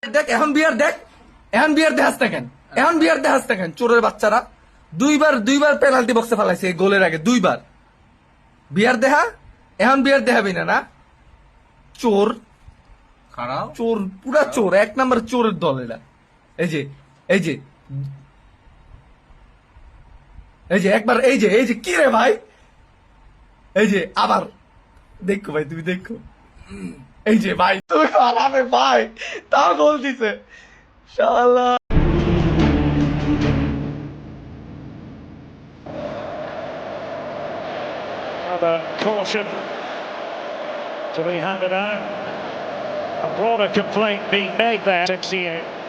দেখ এখন বিয়ার দেখ, এখন বিয়ার দেখাস না কেন, এখন বিয়ার দেখাস না কেন? চোরের বাচ্চারা দুইবার পেনাল্টি বক্সে ফেলাইছে এই গোলের আগে, দুইবার বিয়ার দেখা। এখন বিয়ার দেখাবি না? না চোর, খারাপ চোর, পুরা চোর, এক নম্বর চোরের দল এরা। এই যে এই যে এই যে একবার এই যে কি রে ভাই, এই যে আবার দেখো ভাই, তুমি দেখো, এই যে ভাই তুমি হারাবে ভাই, তাও গোল দিছে শালা। Another caution to be handed out. A broader complaint being made there. 68.